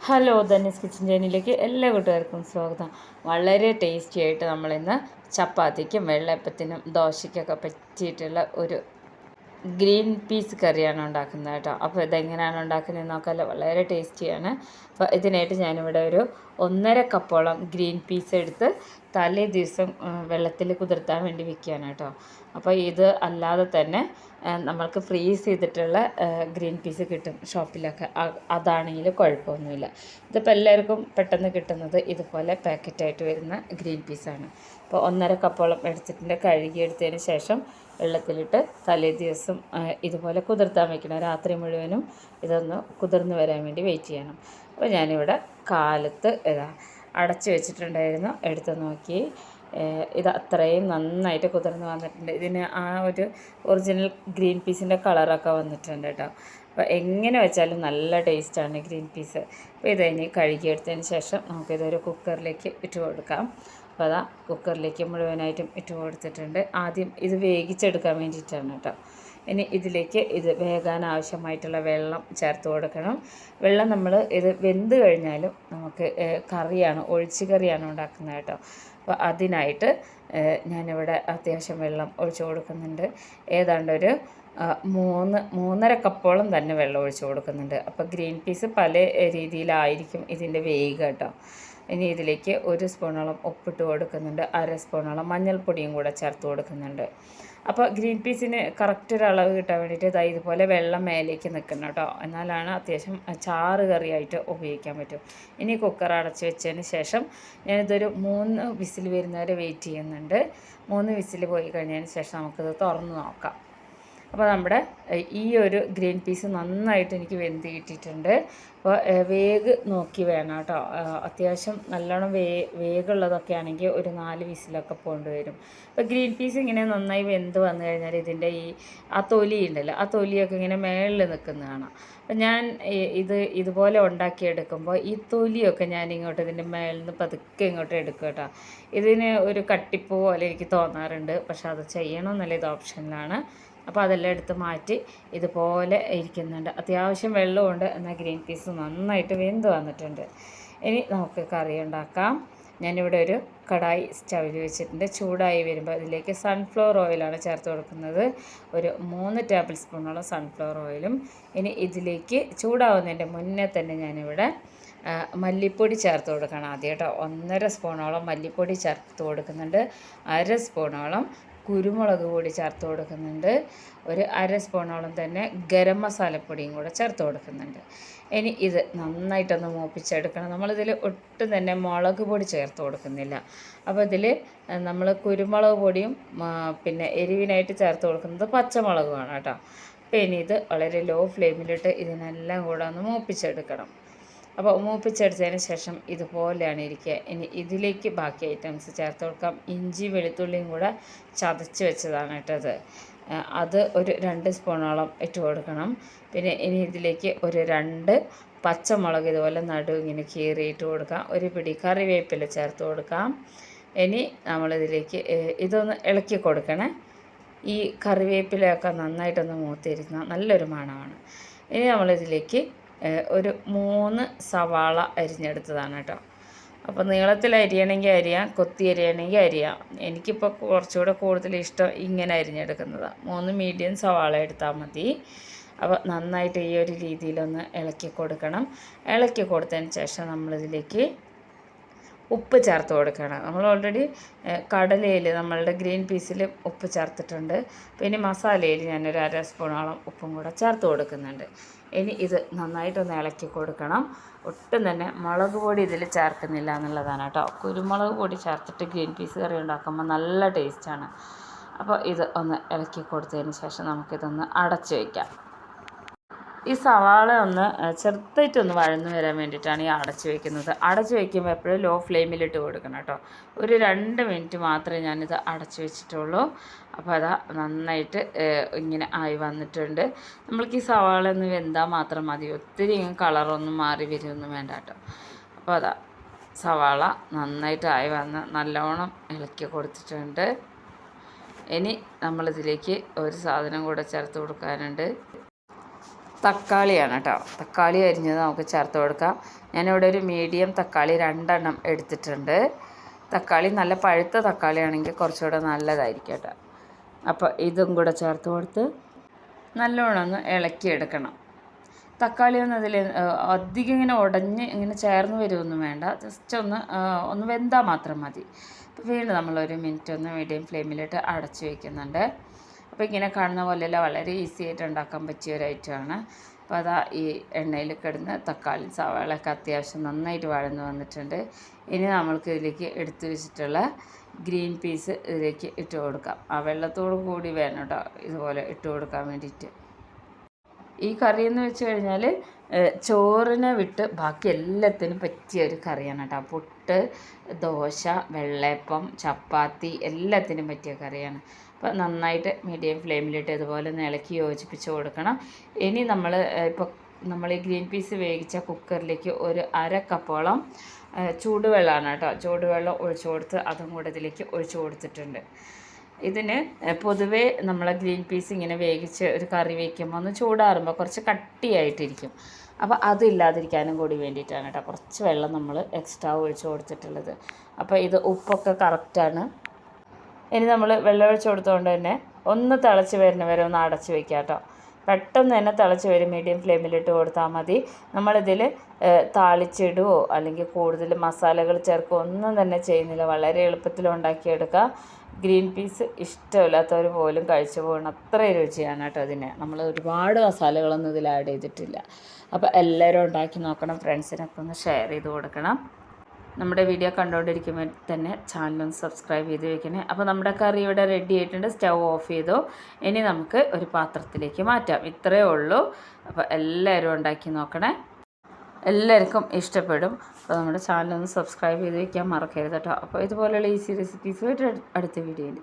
Hello, ധന്യസ് kitchen ചാനലിലേക്ക് എല്ലാ കൂട്ടുകാർക്കും സ്വാഗതം. വളരെ ടേസ്റ്റി ആയിട്ട് നമ്മളിന്ന് ചപ്പാത്തിക്കും വെള്ളയപ്പത്തിനും ദോശയ്ക്കൊക്കെ പറ്റിയിട്ടുള്ള ഒരു ഗ്രീൻ പീസ് കറിയാണ് ഉണ്ടാക്കുന്നത് കേട്ടോ. അപ്പോൾ ഇതെങ്ങനെയാണ് ഉണ്ടാക്കുന്നത് നോക്കാമല്ലോ. വളരെ ടേസ്റ്റിയാണ്. അപ്പോൾ ഇതിനായിട്ട് ഞാനിവിടെ ഒരു 1.5 കപ്പോളം ഗ്രീൻ പീസ് എടുത്ത് തലേ ദിവസം വെള്ളത്തിൽ കുതിർത്താൻ വേണ്ടി വെക്കുകയാണ് കേട്ടോ. അപ്പോൾ ഇത് അല്ലാതെ തന്നെ നമ്മൾക്ക് ഫ്രീസ് ചെയ്തിട്ടുള്ള ഗ്രീൻ പീസ് കിട്ടും ഷോപ്പിലൊക്കെ. അതാണെങ്കിൽ കുഴപ്പമൊന്നുമില്ല. ഇതിപ്പോൾ എല്ലാവർക്കും പെട്ടെന്ന് കിട്ടുന്നത് ഇതുപോലെ പാക്കറ്റായിട്ട് വരുന്ന ഗ്രീൻ പീസാണ്. അപ്പോൾ 1.5 കപ്പോളം എടുത്തിട്ടുണ്ട്. കഴുകിയെടുത്തതിന് ശേഷം വെള്ളത്തിലിട്ട് തലേ ദിവസം ഇതുപോലെ കുതിർത്താൻ വയ്ക്കണം. രാത്രി മുഴുവനും ഇതൊന്ന് കുതിർന്ന് വരാൻ വേണ്ടി വെയിറ്റ് ചെയ്യണം. അപ്പോൾ ഞാനിവിടെ കാലത്ത് അടച്ചു വെച്ചിട്ടുണ്ടായിരുന്നു. എടുത്ത് നോക്കി, ഇത് അത്രയും നന്നായിട്ട് കുതിർന്ന് വന്നിട്ടുണ്ട്. ഇതിന് ആ ഒരു ഒറിജിനൽ ഗ്രീൻ പീസിൻ്റെ കളറൊക്കെ വന്നിട്ടുണ്ട് കേട്ടോ. അപ്പോൾ എങ്ങനെ വെച്ചാലും നല്ല ടേസ്റ്റാണ് ഗ്രീൻ പീസ്. അപ്പോൾ ഇതിനി കഴുകിയെടുത്തതിന് ശേഷം നമുക്കിതൊരു കുക്കറിലേക്ക് ഇട്ട് കൊടുക്കാം. അപ്പോൾ അതാ കുക്കറിലേക്ക് മുഴുവനായിട്ടും ഇട്ട് കൊടുത്തിട്ടുണ്ട്. ആദ്യം ഇത് വേവിച്ചെടുക്കാൻ വേണ്ടിയിട്ടാണ് കേട്ടോ. ഇനി ഇതിലേക്ക് ഇത് വേകാൻ ആവശ്യമായിട്ടുള്ള വെള്ളം ചേർത്ത് കൊടുക്കണം. വെള്ളം നമ്മൾ ഇത് വെന്ത് കഴിഞ്ഞാലും നമുക്ക് കറിയാണ്, ഒഴിച്ച് കറിയാണ് ഉണ്ടാക്കുന്നത് കേട്ടോ. അപ്പോൾ അതിനായിട്ട് ഞാനിവിടെ അത്യാവശ്യം വെള്ളം ഒഴിച്ച് കൊടുക്കുന്നുണ്ട്. ഏതാണ്ട് ഒരു 3.5 കപ്പോളം തന്നെ വെള്ളം ഒഴിച്ച് കൊടുക്കുന്നുണ്ട്. അപ്പോൾ ഗ്രീൻ പീസ് പല രീതിയിലായിരിക്കും ഇതിൻ്റെ വേഗം കേട്ടോ. ഇനി ഇതിലേക്ക് 1 സ്പൂണോളം ഉപ്പിട്ട് കൊടുക്കുന്നുണ്ട്. 1/2 സ്പൂണോളം മഞ്ഞൾപ്പൊടിയും കൂടെ ചേർത്ത് കൊടുക്കുന്നുണ്ട്. അപ്പോൾ ഗ്രീൻ പീസിന് കറക്റ്റ് ഒരു അളവ് കിട്ടാൻ വേണ്ടിയിട്ട് ഇതുപോലെ വെള്ളം മേലേക്ക് നിൽക്കണം കേട്ടോ. എന്നാലാണ് അത്യാവശ്യം ചാറ് കറിയായിട്ട് ഉപയോഗിക്കാൻ പറ്റും. ഇനി കുക്കർ അടച്ച് വെച്ചതിന് ശേഷം ഞാനിതൊരു 3 വിസിൽ വരുന്നവരെ വെയിറ്റ് ചെയ്യുന്നുണ്ട്. 3 വിസിൽ പോയി കഴിഞ്ഞതിന് ശേഷം നമുക്കിത് തുറന്ന് നോക്കാം. അപ്പോൾ നമ്മുടെ ഈ ഒരു ഗ്രീൻ പീസ് നന്നായിട്ട് എനിക്ക് വെന്ത് കിട്ടിയിട്ടുണ്ട്. അപ്പോൾ വേഗ് നോക്കി വേണം കേട്ടോ. അത്യാവശ്യം നല്ലോണം വേഗുള്ളതൊക്കെ ആണെങ്കിൽ ഒരു 4 വിസിലൊക്കെ പോകേണ്ടി വരും. അപ്പോൾ ഗ്രീൻ പീസ് ഇങ്ങനെ നന്നായി വെന്ത് വന്നു കഴിഞ്ഞാൽ ഇതിൻ്റെ ആ തൊലി ഉണ്ടല്ലോ, ആ തൊലിയൊക്കെ ഇങ്ങനെ മേളിൽ നിൽക്കുന്ന കാണാം. അപ്പം ഞാൻ ഇതുപോലെ ഉണ്ടാക്കിയെടുക്കുമ്പോൾ ഈ തൊലിയൊക്കെ ഞാൻ ഇങ്ങോട്ട് ഇതിൻ്റെ മേളിൽ നിന്ന് പതുക്കെ ഇങ്ങോട്ട് എടുക്കും കേട്ടോ. ഇതിന് ഒരു കട്ടിപ്പ് പോലെ എനിക്ക് തോന്നാറുണ്ട്. പക്ഷെ അത് ചെയ്യണമെന്നല്ല, ഇത് ഓപ്ഷനിലാണ്. അപ്പോൾ അതെല്ലാം എടുത്ത് മാറ്റി ഇതുപോലെ ഇരിക്കുന്നുണ്ട്. അത്യാവശ്യം വെള്ളമുണ്ട്, എന്നാൽ ഗ്രീൻ പീസ് നന്നായിട്ട് വെന്ത് വന്നിട്ടുണ്ട്. ഇനി നമുക്ക് കറി ഉണ്ടാക്കാം. ഞാനിവിടെ ഒരു കടായി സ്റ്റൗവിൽ വെച്ചിട്ടുണ്ട്. ചൂടായി വരുമ്പോൾ അതിലേക്ക് സൺഫ്ലവർ ഓയിലാണ് ചേർത്ത് കൊടുക്കുന്നത്. ഒരു 3 ടേബിൾ സ്പൂണോളം സൺഫ്ലവർ ഓയിലും. ഇനി ഇതിലേക്ക് ചൂടാവുന്നതിൻ്റെ മുന്നേ തന്നെ ഞാനിവിടെ മല്ലിപ്പൊടി ചേർത്ത് കൊടുക്കണം ആദ്യം കേട്ടോ. 1.5 സ്പൂണോളം മല്ലിപ്പൊടി ചേർത്ത് കൊടുക്കുന്നുണ്ട്. 1/2 സ്പൂണോളം കുരുമുളക് പൊടി ചേർത്ത് കൊടുക്കുന്നുണ്ട്. ഒരു 1/2 സ്പൂണോളം തന്നെ ഗരം മസാലപ്പൊടിയും കൂടെ ചേർത്ത് കൊടുക്കുന്നുണ്ട്. ഇനി ഇത് നന്നായിട്ടൊന്ന് മൂപ്പിച്ചെടുക്കണം. നമ്മളിതിൽ ഒട്ടും തന്നെ മുളക് പൊടി ചേർത്ത് കൊടുക്കുന്നില്ല. അപ്പോൾ ഇതിൽ നമ്മൾ കുരുമുളക് പൊടിയും പിന്നെ എരിവിനായിട്ട് ചേർത്ത് കൊടുക്കുന്നത് പച്ചമുളകുമാണ് കേട്ടോ. അപ്പോൾ ഇനി ഇത് വളരെ ലോ ഫ്ലെയിമിലിട്ട് ഇതിനെല്ലാം കൂടെ ഒന്ന് മൂപ്പിച്ചെടുക്കണം. അപ്പോൾ മൂപ്പിച്ചെടുത്തതിന് ശേഷം ഇതുപോലെയാണ് ഇരിക്കുക. ഇനി ഇതിലേക്ക് ബാക്കി ഐറ്റംസ് ചേർത്ത് കൊടുക്കാം. ഇഞ്ചി വെളുത്തുള്ളിയും കൂടെ ചതച്ച് വെച്ചതാണ് കേട്ടത്. അത് ഒരു 2 സ്പൂണോളം ഇട്ട് കൊടുക്കണം. പിന്നെ ഇനി ഇതിലേക്ക് ഒരു 2 പച്ചമുളക് ഇതുപോലെ ഇങ്ങനെ കീറിയിട്ട് കൊടുക്കാം. ഒരു പിടി കറിവേപ്പില ചേർത്ത് കൊടുക്കാം. ഇനി നമ്മളിതിലേക്ക് ഇതൊന്ന് ഇളക്കി കൊടുക്കണേ. ഈ കറിവേപ്പിലയൊക്കെ നന്നായിട്ടൊന്ന് മൂത്തിരുന്ന നല്ലൊരു മണമാണ്. ഇനി നമ്മളിതിലേക്ക് ഒരു 3 സവാള അരിഞ്ഞെടുത്തതാണ് കേട്ടോ. അപ്പോൾ നീളത്തിൽ അരിയണമെങ്കിൽ അരിയാം, കൊത്തി അരിയണമെങ്കിൽ അരിയാം. എനിക്കിപ്പോൾ കുറച്ചുകൂടെ കൂടുതൽ ഇഷ്ടം ഇങ്ങനെ അരിഞ്ഞെടുക്കുന്നതാണ്. 3 മീഡിയം സവാള എടുത്താൽ മതി. അപ്പോൾ നന്നായിട്ട് ഈ ഒരു രീതിയിലൊന്ന് ഇളക്കി കൊടുക്കണം. ഇളക്കി കൊടുത്തതിന് ശേഷം നമ്മളിതിലേക്ക് ഉപ്പ് ചേർത്ത് കൊടുക്കണം. നമ്മൾ ഓൾറെഡി കടലയിൽ നമ്മളുടെ ഗ്രീൻ പീസിൽ ഉപ്പ് ചേർത്തിട്ടുണ്ട്. പിന്നെ മസാലയിൽ ഞാനൊരു 1/2 സ്പൂണോളം ഉപ്പും കൂടെ ചേർത്ത് കൊടുക്കുന്നുണ്ട്. ഇനി ഇത് നന്നായിട്ടൊന്ന് ഇളക്കി കൊടുക്കണം. ഒട്ടും തന്നെ മുളക് പൊടി ഇതിൽ ചേർക്കുന്നില്ല എന്നുള്ളതാണ് കേട്ടോ. കുരുമുളക് പൊടി ചേർത്തിട്ട് ഗ്രീൻ പീസ് കറി ഉണ്ടാക്കുമ്പോൾ നല്ല ടേസ്റ്റാണ്. അപ്പോൾ ഇത് ഒന്ന് ഇളക്കി കൊടുത്തതിന് ശേഷം നമുക്കിതൊന്ന് അടച്ച് വയ്ക്കാം. ഈ സവാള ഒന്ന് ചെറുതായിട്ടൊന്ന് വഴന്ന് വരാൻ വേണ്ടിയിട്ടാണ് ഈ അടച്ച് വയ്ക്കുന്നത്. അടച്ച് വയ്ക്കുമ്പോൾ എപ്പോഴും ലോ ഫ്ലെയിമിലിട്ട് കൊടുക്കണം കേട്ടോ. ഒരു 2 മിനിറ്റ് മാത്രമേ ഞാനിത് അടച്ച് വെച്ചിട്ടുള്ളൂ. അപ്പോൾ അതാ നന്നായിട്ട് ഇങ്ങനെ ആയി വന്നിട്ടുണ്ട്. നമ്മൾക്ക് ഈ സവാള ഒന്ന് വെന്താൽ മാത്രം മതി. ഒത്തിരി കളറൊന്നും മാറി വരുമൊന്നും വേണ്ട കേട്ടോ. അപ്പോൾ അതാ സവാള നന്നായിട്ട് ആയി വന്ന് നല്ലോണം ഇളക്കി കൊടുത്തിട്ടുണ്ട്. ഇനി നമ്മളിതിലേക്ക് ഒരു സാധനം കൂടെ ചേർത്ത് കൊടുക്കാനുണ്ട്. തക്കാളിയാണ് കേട്ടോ. തക്കാളി അരിഞ്ഞത് നമുക്ക് ചേർത്ത് കൊടുക്കാം. ഞാനിവിടെ ഒരു മീഡിയം തക്കാളി 2 എടുത്തിട്ടുണ്ട്. തക്കാളി നല്ല പഴുത്ത തക്കാളിയാണെങ്കിൽ കുറച്ചുകൂടെ നല്ലതായിരിക്കും കേട്ടോ. അപ്പോൾ ഇതും കൂടെ ചേർത്ത് കൊടുത്ത് നല്ലോണം ഒന്ന് ഇളക്കിയെടുക്കണം. തക്കാളി ഒന്നും അതിൽ അധികം ഇങ്ങനെ ഉടഞ്ഞ് ഇങ്ങനെ ചേർന്ന് വരുമൊന്നും വേണ്ട. ജസ്റ്റ് ഒന്ന് വെന്താൽ മാത്രം മതി. അപ്പോൾ വീണ്ടും നമ്മളൊരു മിനിറ്റ് ഒന്ന് മീഡിയം ഫ്ലെയിമിലിട്ട് അടച്ചു വയ്ക്കുന്നുണ്ട്. അപ്പോൾ ഇങ്ങനെ കാണുന്ന പോലെയല്ല, വളരെ ഈസി ആയിട്ട് ഉണ്ടാക്കാൻ പറ്റിയ ഒരു ഐറ്റമാണ്. അപ്പോൾ അതാ ഈ എണ്ണയിൽ കിടന്ന് തക്കാളി സവാളയൊക്കെ അത്യാവശ്യം നന്നായിട്ട് വഴന്ന് വന്നിട്ടുണ്ട്. ഇനി നമ്മൾക്ക് ഇതിലേക്ക് എടുത്തു വെച്ചിട്ടുള്ള ഗ്രീൻ പീസ് ഇതിലേക്ക് ഇട്ട് കൊടുക്കാം. ആ വെള്ളത്തോട് കൂടി വേണം കേട്ടോ ഇതുപോലെ ഇട്ട് കൊടുക്കാൻ വേണ്ടിയിട്ട്. ഈ കറി എന്ന് വെച്ച് കഴിഞ്ഞാൽ ചോറിനെ വിട്ട് ബാക്കി എല്ലാത്തിനും പറ്റിയ ഒരു കറിയാണ് കേട്ടോ. പുട്ട്, ദോശ, വെള്ളയപ്പം, ചപ്പാത്തി എല്ലാത്തിനും പറ്റിയ കറിയാണ്. അപ്പോൾ നന്നായിട്ട് മീഡിയം ഫ്ലെയിമിലിട്ട് ഇതുപോലെ ഒന്ന് ഇളക്കി യോജിപ്പിച്ച് കൊടുക്കണം. ഇനി നമ്മൾ ഈ ഗ്രീൻ പീസ് വേവിച്ച കുക്കറിലേക്ക് ഒരു 1/2 കപ്പോളം ചൂടുവെള്ളമാണ് കേട്ടോ. ചൂടുവെള്ളം ഒഴിച്ചു കൊടുത്ത് അതും കൂടെ ഇതിലേക്ക് ഒഴിച്ചു കൊടുത്തിട്ടുണ്ട്. ഇതിന് പൊതുവേ നമ്മളെ ഗ്രീൻ പീസ് ഇങ്ങനെ വേവിച്ച് ഒരു കറി വയ്ക്കുമ്പോൾ ഒന്ന് ചൂടാറുമ്പോൾ കുറച്ച് കട്ടിയായിട്ടിരിക്കും. അപ്പോൾ അതില്ലാതിരിക്കാനും കൂടി വേണ്ടിയിട്ടാണ് കേട്ടോ കുറച്ച് വെള്ളം നമ്മൾ എക്സ്ട്രാ ഒഴിച്ച് കൊടുത്തിട്ടുള്ളത്. അപ്പോൾ ഇത് ഉപ്പൊക്കെ കറക്റ്റാണ്. ഇനി നമ്മൾ വെള്ളം ഒഴിച്ച് കൊടുത്തുകൊണ്ട് തന്നെ ഒന്ന് തിളച്ച് വരുന്ന വരെ ഒന്ന് അടച്ച് വയ്ക്കുക കേട്ടോ. പെട്ടെന്ന് തന്നെ തിളച്ച് വരും. മീഡിയം ഫ്ലെയിമിലിട്ട് കൊടുത്താൽ മതി. നമ്മളിതിൽ താളിച്ചിടുകയോ അല്ലെങ്കിൽ കൂടുതൽ മസാലകൾ ചേർക്കുകയോ ഒന്നും തന്നെ ചെയ്യുന്നില്ല. വളരെ എളുപ്പത്തിൽ ഉണ്ടാക്കിയെടുക്കുക. ഗ്രീൻ പീസ് ഇഷ്ടമില്ലാത്തവർ പോലും കഴിച്ചു പോകണം, അത്രയും രുചിയാണ് കേട്ടോ അതിന്. നമ്മൾ ഒരുപാട് മസാലകളൊന്നും ഇതിൽ ആഡ് ചെയ്തിട്ടില്ല. അപ്പോൾ എല്ലാവരും ഉണ്ടാക്കി നോക്കണം. ഫ്രണ്ട്സിനൊക്കെ ഒന്ന് ഷെയർ ചെയ്ത് കൊടുക്കണം. നമ്മുടെ വീഡിയോ കണ്ടുകൊണ്ടിരിക്കുമ്പോൾ തന്നെ ചാനലൊന്ന് സബ്സ്ക്രൈബ് ചെയ്ത് വെക്കണേ. അപ്പോൾ നമ്മുടെ കറി ഇവിടെ റെഡി ആയിട്ടുണ്ട്. സ്റ്റൗ ഓഫ് ചെയ്തോ. ഇനി നമുക്ക് ഒരു പാത്രത്തിലേക്ക് മാറ്റാം. ഇത്രയേ ഉള്ളൂ. അപ്പോൾ എല്ലാവരും ഉണ്ടാക്കി നോക്കണേ, എല്ലാവർക്കും ഇഷ്ടപ്പെടും. അപ്പോൾ നമ്മുടെ ചാനലൊന്ന് സബ്സ്ക്രൈബ് ചെയ്ത് വയ്ക്കാൻ മറക്കരുത് കേട്ടോ. അപ്പോൾ ഇതുപോലെയുള്ള ഈസി റെസിപ്പീസുമായിട്ട് അടുത്ത വീഡിയോയിൽ